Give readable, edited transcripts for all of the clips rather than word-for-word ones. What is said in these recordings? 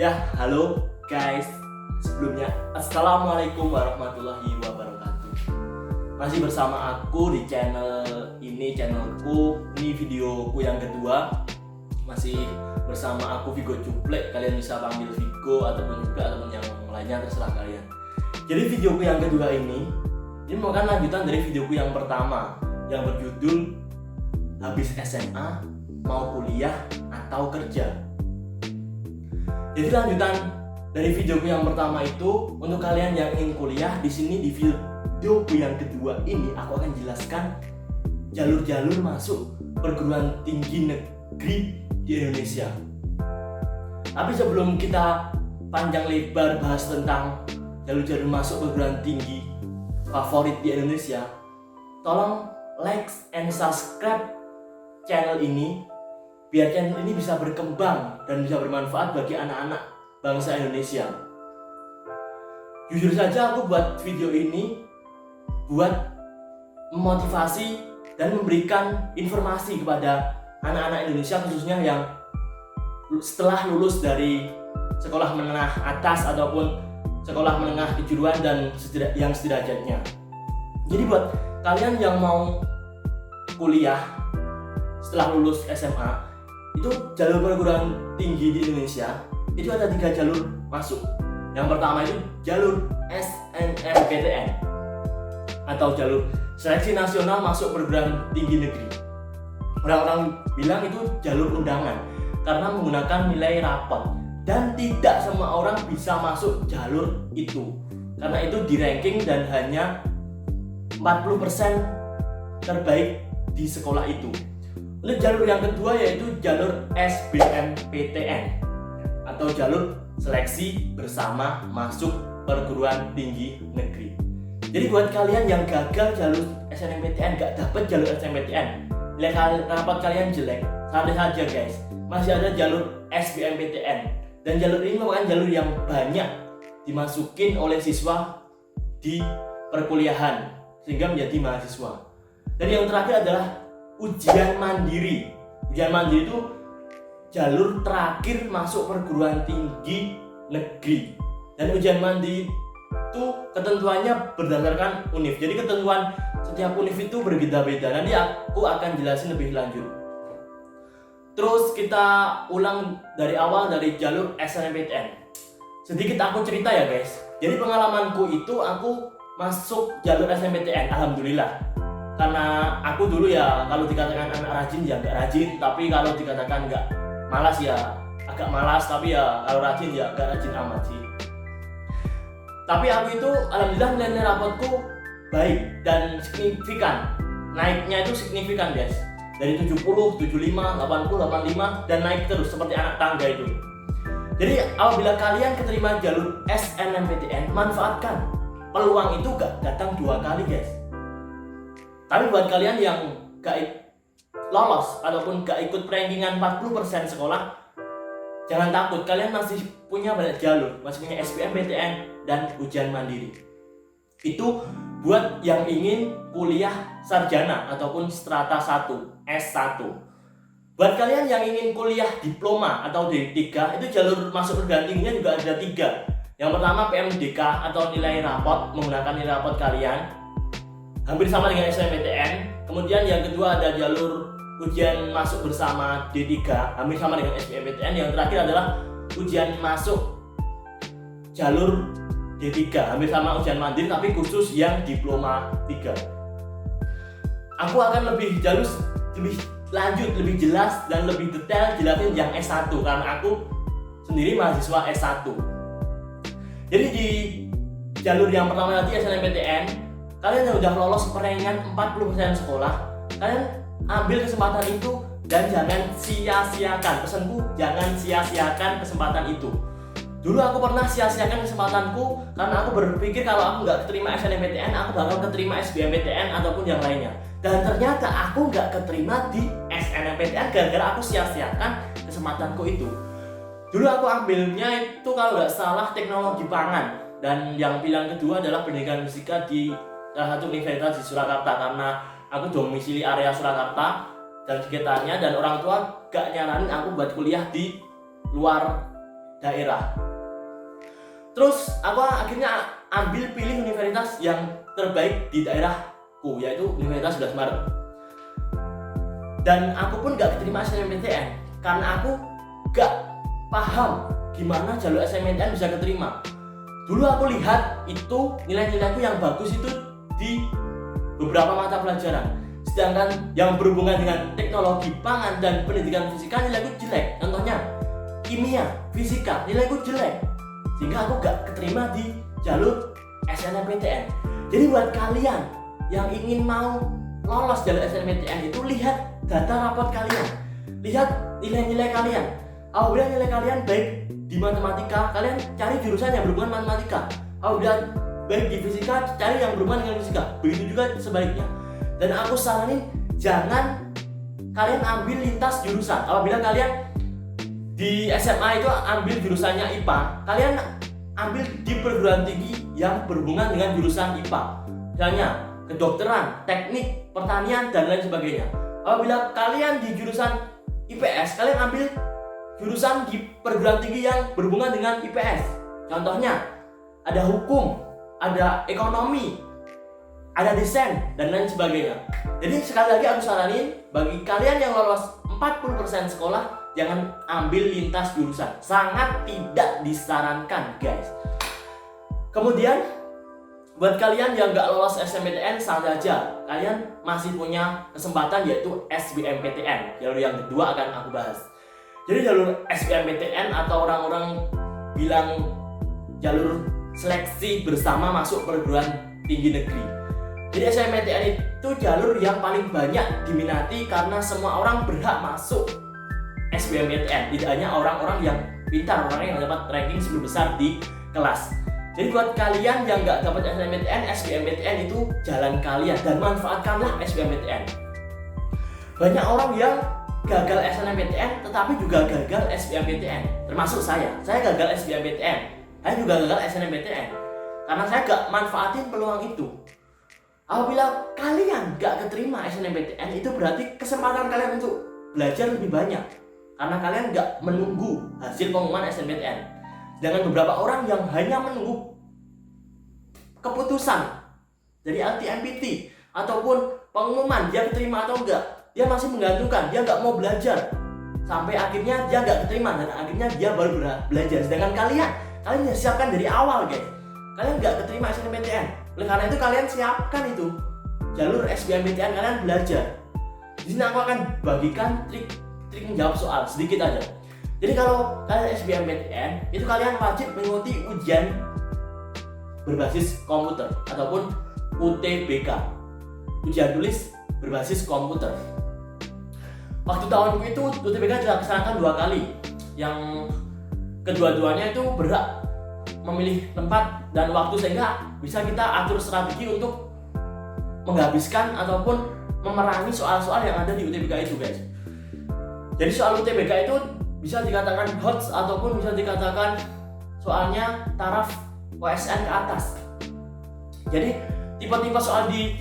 Halo guys. Sebelumnya, Assalamualaikum warahmatullahi wabarakatuh. Masih bersama aku di channelku. Ini videoku yang kedua. Masih bersama aku Vigo Cuplek. Kalian bisa panggil Vigo ataupun yang lainnya, terserah kalian. Jadi videoku yang kedua ini merupakan lanjutan dari videoku yang pertama yang berjudul habis SMA mau kuliah atau kerja. Jadi lanjutan dari videoku yang pertama itu, untuk kalian yang ingin kuliah, di sini di videoku yang kedua ini aku akan jelaskan jalur-jalur masuk perguruan tinggi negeri di Indonesia. Tapi sebelum kita panjang lebar bahas tentang jalur-jalur masuk perguruan tinggi favorit di Indonesia, tolong like and subscribe channel ini biar channel ini bisa berkembang dan bisa bermanfaat bagi anak-anak bangsa Indonesia. Jujur saja aku buat video ini buat memotivasi dan memberikan informasi kepada anak-anak Indonesia, khususnya yang setelah lulus dari sekolah menengah atas ataupun sekolah menengah kejuruan dan yang sederajatnya. Jadi buat kalian yang mau kuliah setelah lulus SMA, itu jalur perguruan tinggi di Indonesia itu ada 3 jalur masuk. Yang pertama itu jalur SNMPTN atau jalur seleksi nasional masuk perguruan tinggi negeri. Orang-orang bilang itu jalur undangan karena menggunakan nilai rapot, dan tidak semua orang bisa masuk jalur itu karena itu di ranking dan hanya 40% terbaik di sekolah itu. Untuk jalur yang kedua yaitu jalur SBMPTN atau jalur seleksi bersama masuk perguruan tinggi negeri. Jadi buat kalian yang gagal jalur SNMPTN, gak dapet jalur SNMPTN, nilai rapot kalian jelek, santai saja guys, masih ada jalur SBMPTN, dan jalur ini merupakan jalur yang banyak dimasukin oleh siswa di perkuliahan sehingga menjadi mahasiswa. Dan yang terakhir adalah ujian mandiri. Ujian mandiri itu jalur terakhir masuk perguruan tinggi negeri. Dan ujian mandiri itu ketentuannya berdasarkan univ. Jadi ketentuan setiap univ itu berbeda-beda. Nanti aku akan jelasin lebih lanjut. Terus kita ulang dari awal dari jalur SNMPTN. Sedikit aku cerita ya guys. Jadi pengalamanku itu aku masuk jalur SNMPTN, alhamdulillah. Karena aku dulu ya, kalau dikatakan anak rajin ya gak rajin, tapi kalau dikatakan gak malas ya agak malas, tapi ya kalau rajin ya gak rajin amat sih. Tapi aku itu alhamdulillah nilai rapotku baik dan signifikan. Naiknya itu signifikan guys. Dari 70, 75, 80, 85 dan naik terus seperti anak tangga itu. Jadi apabila kalian keterima jalur SNMPTN, manfaatkan. Peluang itu gak datang 2 kali guys. Tapi buat kalian yang gak lolos ataupun gak ikut rankingan 40% sekolah, jangan takut, kalian masih punya banyak jalur, masih punya SBMPTN dan ujian mandiri. Itu buat yang ingin kuliah sarjana ataupun strata 1, S1. Buat kalian yang ingin kuliah diploma atau D3, itu jalur masuk perguruan tingginya juga ada 3. Yang pertama PMDK atau nilai rapot, menggunakan nilai rapot kalian hampir sama dengan SNMPTN. Kemudian yang kedua ada jalur ujian masuk bersama D3, hampir sama dengan SBMPTN. Yang terakhir adalah ujian masuk jalur D3, hampir sama ujian mandiri tapi khusus yang diploma 3. Aku akan lebih lanjut, lebih jelas dan lebih detail jelasin yang S1 karena aku sendiri mahasiswa S1. Jadi di jalur yang pertama tadi SNMPTN, kalian yang udah lolos perankingan 40% sekolah, kalian ambil kesempatan itu dan jangan sia-siakan. Pesanku, jangan sia-siakan kesempatan itu. Dulu aku pernah sia-siakan kesempatanku karena aku berpikir kalau aku nggak keterima SNMPTN, aku bakal keterima SBMPTN ataupun yang lainnya. Dan ternyata aku nggak keterima di SNMPTN gara-gara aku sia-siakan kesempatanku itu. Dulu aku ambilnya itu kalau nggak salah teknologi pangan, dan yang pilihan kedua adalah pendidikan fisika di salah satu universitas di Surakarta karena aku domisili area Surakarta dan sekitarnya, dan orang tua gak nyaranin aku buat kuliah di luar daerah. Terus aku akhirnya pilih universitas yang terbaik di daerahku, yaitu Universitas 11 Maret. Dan aku pun gak keterima SNMPTN karena aku gak paham gimana jalur SNMPTN bisa keterima. Dulu aku lihat itu nilai-nilaiku yang bagus itu di beberapa mata pelajaran, sedangkan yang berhubungan dengan teknologi pangan dan pendidikan fisika nilaiku jelek. Contohnya kimia, fisika, nilaiku jelek, sehingga aku gak keterima di jalur SNMPTN. Jadi buat kalian yang ingin mau lolos jalur SNMPTN itu lihat data rapot kalian, lihat nilai-nilai kalian. Apabila nilai kalian baik di matematika, kalian cari jurusan yang berhubungan matematika. Apabila baik di fisika, cari yang berhubungan dengan fisika. Begitu juga sebaliknya. Dan aku saranin jangan kalian ambil lintas jurusan. Apabila kalian di SMA itu ambil jurusannya IPA, kalian ambil di perguruan tinggi yang berhubungan dengan jurusan IPA. Misalnya kedokteran, teknik, pertanian, dan lain sebagainya. Apabila kalian di jurusan IPS, kalian ambil jurusan di perguruan tinggi yang berhubungan dengan IPS. Contohnya ada hukum, ada ekonomi, ada desain, dan lain sebagainya. Jadi sekali lagi aku saranin bagi kalian yang lolos 40% sekolah, jangan ambil lintas jurusan. Sangat tidak disarankan, guys. Kemudian buat kalian yang gak lolos SNMPTN, santai aja, kalian masih punya kesempatan, yaitu SBMPTN. Jalur yang kedua akan aku bahas. Jadi jalur SBMPTN atau orang-orang bilang jalur seleksi bersama masuk perguruan tinggi negeri. Jadi SBMPTN itu jalur yang paling banyak diminati karena semua orang berhak masuk SBMPTN. Tidak hanya orang-orang yang pintar, orang yang dapat ranking 10 besar di kelas. Jadi buat kalian yang nggak dapat SNMPTN, SBMPTN itu jalan kalian dan manfaatkanlah SBMPTN. Banyak orang yang gagal SNMPTN tetapi juga gagal SBMPTN, termasuk saya. Saya gagal SBMPTN, saya juga gagal SNMPTN karena saya nggak manfaatin peluang itu. Apabila kalian nggak keterima SNMPTN, itu berarti kesempatan kalian untuk belajar lebih banyak karena kalian nggak menunggu hasil pengumuman SNMPTN. Dengan beberapa orang yang hanya menunggu keputusan dari LTMPT ataupun pengumuman dia keterima atau enggak, dia masih menggantungkan, dia nggak mau belajar sampai akhirnya dia nggak keterima dan akhirnya dia baru belajar. Sedangkan kalian sudah siapkan dari awal, guys. Kalian nggak keterima SNMPTN, oleh karena itu kalian siapkan itu jalur SBMPTN, kalian belajar. Di sini aku akan bagikan trik menjawab soal sedikit aja. Jadi kalau kalian SBMPTN, itu kalian wajib mengikuti ujian berbasis komputer ataupun UTBK, ujian tulis berbasis komputer. Waktu tahunku itu UTBK dilaksanakan 2 kali, yang kedua-duanya itu berhak memilih tempat dan waktu sehingga bisa kita atur strategi untuk menghabiskan ataupun memerangi soal-soal yang ada di UTBK itu, guys. Jadi soal UTBK itu bisa dikatakan HOTS ataupun bisa dikatakan soalnya taraf OSN ke atas. Jadi tipe-tipe soal di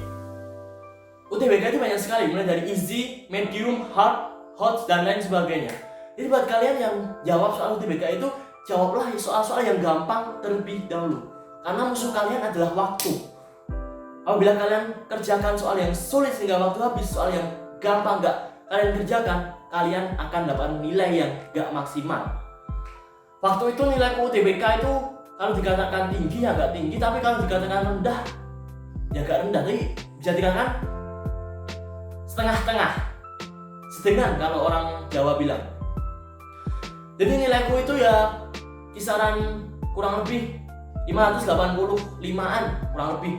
UTBK itu banyak sekali, mulai dari easy, medium, hard, HOTS, dan lain sebagainya. Jadi buat kalian yang jawab soal UTBK itu, jawablah soal-soal yang gampang terlebih dahulu, karena musuh kalian adalah waktu. Apabila kalian kerjakan soal yang sulit sehingga waktu habis, soal yang gampang gak kalian kerjakan, kalian akan dapat nilai yang gak maksimal. Waktu itu nilaiku UTBK itu kalau dikatakan tinggi ya gak tinggi, tapi kalau dikatakan rendah ya gak rendah, tapi bisa dikatakan setengah-tengah, sedengan kalau orang Jawa bilang. Jadi nilaiku itu ya kisaran kurang lebih 585an kurang lebih.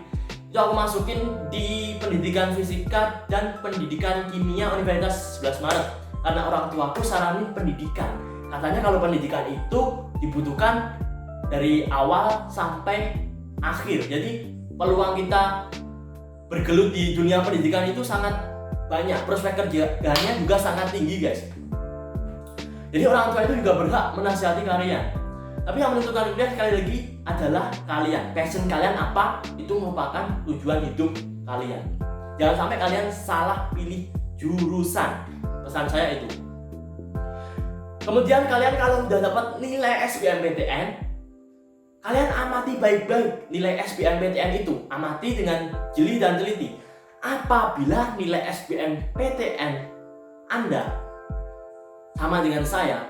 Itu aku masukin di pendidikan fisika dan pendidikan kimia Universitas 11 Maret. Karena orang tuaku saranin pendidikan. Katanya kalau pendidikan itu dibutuhkan dari awal sampai akhir. Jadi peluang kita bergelut di dunia pendidikan itu sangat banyak. Prospek kerjanya juga sangat tinggi, guys. Jadi orang tua itu juga berhak menasihati kalian. Tapi yang menentukan kuliah sekali lagi adalah kalian. Passion kalian apa, itu merupakan tujuan hidup kalian. Jangan sampai kalian salah pilih jurusan. Pesan saya itu. Kemudian kalian kalau udah dapat nilai SBMPTN, kalian amati baik-baik nilai SBMPTN itu. Amati dengan jeli dan teliti. Apabila nilai SBMPTN Anda sama dengan saya,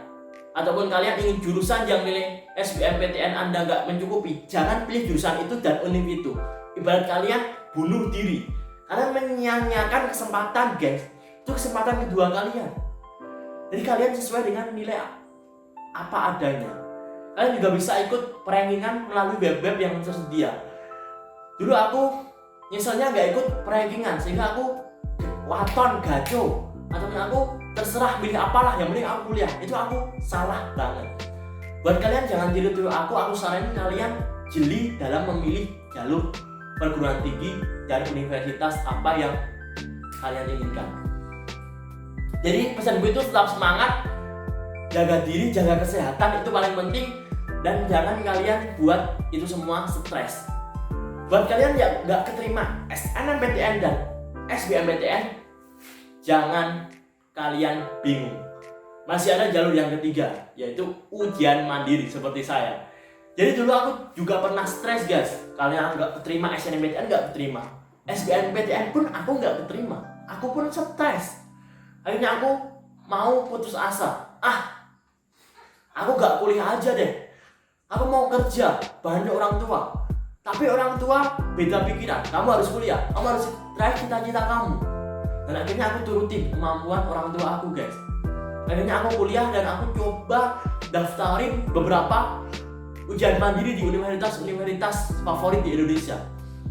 ataupun kalian ingin jurusan yang nilai SBMPTN Anda nggak mencukupi, jangan pilih jurusan itu dan univ itu. Ibarat kalian bunuh diri. Kalian menyia-nyiakan kesempatan, guys. Itu kesempatan kedua kalian. Jadi kalian sesuai dengan nilai apa adanya. Kalian juga bisa ikut perankingan melalui web-web yang tersedia. Dulu aku misalnya nggak ikut perankingan, sehingga aku waton gaco, ataupun aku terserah pilih apalah, yang penting aku kuliah. Itu aku salah banget. Buat kalian jangan tiru-tiru aku saranin kalian jeli dalam memilih jalur perguruan tinggi dan universitas apa yang kalian inginkan. Jadi pesan gue itu tetap semangat, jaga diri, jaga kesehatan, itu paling penting. Dan jangan kalian buat itu semua stres. Buat kalian yang nggak keterima SNMPTN dan SBMPTN, jangan kalian bingung. Masih ada jalur yang ketiga, yaitu ujian mandiri seperti saya. Jadi dulu aku juga pernah stres, guys. Kalian nggak keterima SNMPTN, nggak keterima SBMPTN pun aku nggak keterima. Aku pun stres. Akhirnya aku mau putus asa. Aku gak kuliah aja deh. Aku mau kerja, banyak orang tua. Tapi orang tua beda pikiran. Kamu harus kuliah, kamu harus raih cita-cita kamu. Dan akhirnya aku turutin kemampuan orang tua aku, guys. Akhirnya aku kuliah dan aku coba daftarin beberapa ujian mandiri di universitas favorit di Indonesia.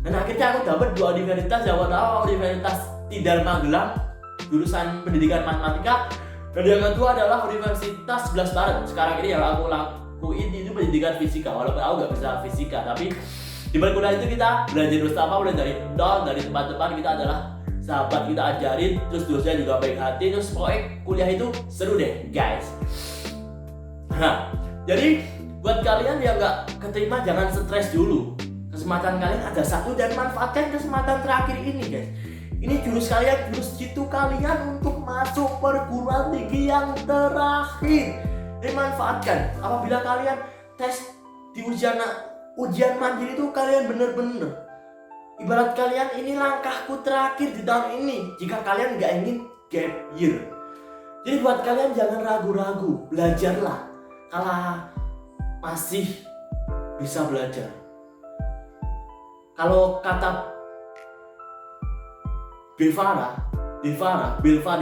Dan akhirnya aku dapat 2 universitas, yang pertama Universitas Tidar Magelang, jurusan pendidikan matematika, dan yang kedua adalah Universitas 11 Maret. Sekarang ini yang aku lakuin itu pendidikan fisika, walaupun aku gak bisa fisika, tapi di perkuliahan itu kita belajar bersama, mulai dari nol, dari tempat-tempat kita adalah sahabat, kita ajarin, terus dosennya juga baik hati, terus pokoknya kuliah itu seru deh, guys. Nah, jadi buat kalian yang gak keterima jangan stres dulu. Kesempatan kalian ada satu dan manfaatkan kesempatan terakhir ini, guys. Ini jurus kalian, jurus jitu kalian untuk masuk perguruan tinggi yang terakhir. Dimanfaatkan. Apabila kalian tes di ujian mandiri itu kalian bener-bener, ibarat kalian ini langkahku terakhir di tahun ini jika kalian nggak ingin gap year. Jadi buat kalian jangan ragu-ragu, belajarlah kalau masih bisa belajar. Kalau kata Belva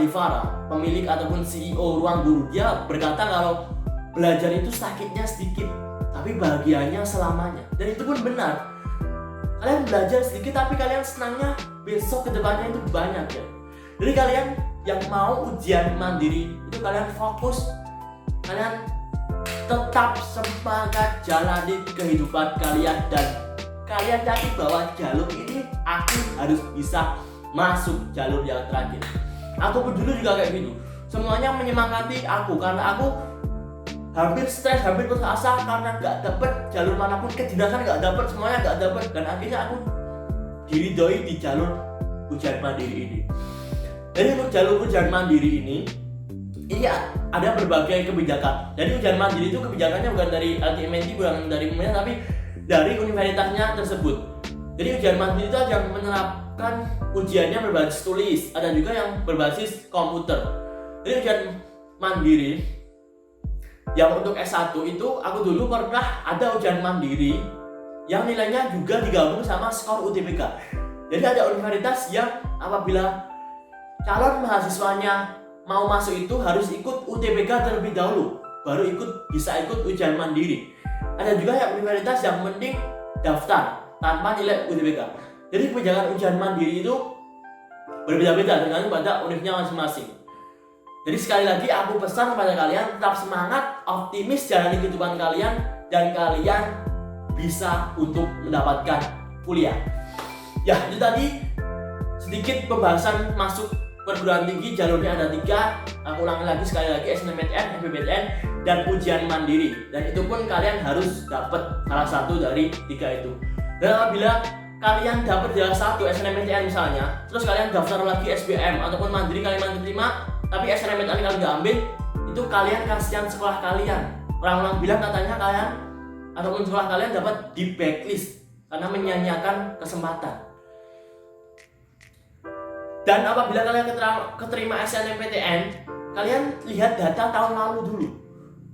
Divara, pemilik ataupun CEO Ruang Guru, dia berkata kalau belajar itu sakitnya sedikit, tapi bahagianya selamanya. Dan itu pun benar. Kalian belajar sedikit, tapi kalian senangnya besok kedepannya itu banyak, ya. Jadi kalian yang mau ujian mandiri itu kalian fokus, kalian tetap semangat jalani kehidupan kalian, dan kalian yakin bahwa jalur ini aku harus bisa masuk jalur yang terakhir. Aku pun dulu juga kayak gitu. Semuanya menyemangati aku karena aku hampir stres, hampir putus asa karena nggak dapet jalur manapun, kedinasan nggak dapet, semuanya nggak dapet, dan akhirnya aku diridhoi di jalur ujian mandiri ini. Jadi untuk jalur ujian mandiri ini ada berbagai kebijakan. Jadi ujian mandiri itu kebijakannya bukan dari LTMNT, bukan dari pemerintah, tapi dari universitasnya tersebut. Jadi ujian mandiri itu ada yang menerapkan ujiannya berbasis tulis, ada juga yang berbasis komputer. Jadi ujian mandiri yang untuk S1 itu aku dulu pernah ada ujian mandiri yang nilainya juga digabung sama skor UTBK. Jadi ada universitas yang apabila calon mahasiswanya mau masuk itu harus ikut UTBK terlebih dahulu, baru bisa ikut ujian mandiri. Ada juga yang universitas yang mending daftar tanpa nilai UTBK. Jadi kebijakan ujian mandiri itu berbeda-beda dengan pada univnya masing-masing. Jadi sekali lagi aku pesan kepada kalian, tetap semangat, optimis jalani kehidupan kalian, dan kalian bisa untuk mendapatkan kuliah. Ya, itu tadi sedikit pembahasan masuk perguruan tinggi. Jalurnya ada 3. Aku ulangi lagi sekali lagi, SNMPTN, SBMPTN, dan ujian mandiri. Dan itu pun kalian harus dapat salah satu dari 3 itu. Dan apabila kalian dapat salah satu SNMPTN misalnya, terus kalian daftar lagi SBM ataupun mandiri, kalian terima, tapi SNMPTN kalian nggak ambil, itu kalian kasihan sekolah kalian. Orang-orang bilang katanya kalian ataupun sekolah kalian dapat di blacklist karena menyanyiakan kesempatan. Dan apabila kalian keterima SNMPTN, kalian lihat data tahun lalu dulu.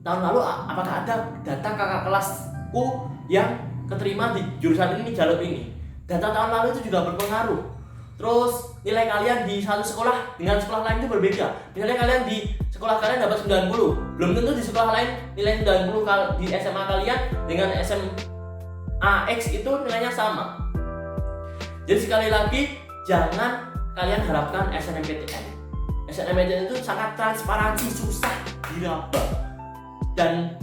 Tahun lalu apakah ada data kakak kelasku yang keterima di jurusan ini, jalur ini. Data tahun lalu itu juga berpengaruh. Terus nilai kalian di satu sekolah dengan sekolah lain itu berbeda. Misalnya kalian di sekolah kalian dapat 90, belum tentu di sekolah lain nilai 90 di SMA kalian dengan SMA X itu nilainya sama. Jadi sekali lagi, jangan kalian harapkan SNMPTN. SNMPTN itu sangat transparansi, susah diraba, dan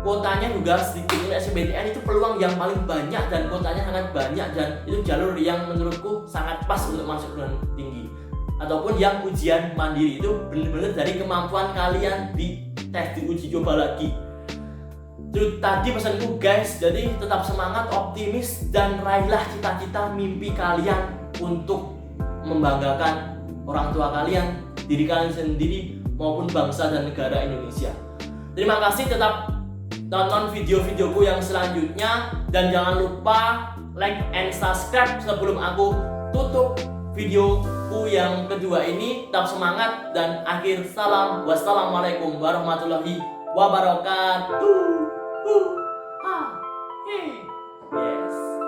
kuotanya juga sedikit. SNMPTN itu peluang yang paling banyak dan kuotanya sangat banyak, dan itu jalur yang menurutku sangat pas untuk masuk perguruan tinggi. Ataupun yang ujian mandiri itu benar-benar dari kemampuan kalian di tes, diuji coba lagi. Itu tadi pesanku guys, jadi tetap semangat, optimis, dan raihlah cita-cita mimpi kalian untuk membanggakan orang tua kalian, diri kalian sendiri, maupun bangsa dan negara Indonesia. Terima kasih, tetap tonton video-videoku yang selanjutnya, dan jangan lupa like and subscribe sebelum aku tutup videoku yang kedua ini. Tetap semangat dan akhir salam. Wassalamualaikum warahmatullahi wabarakatuh. Yes.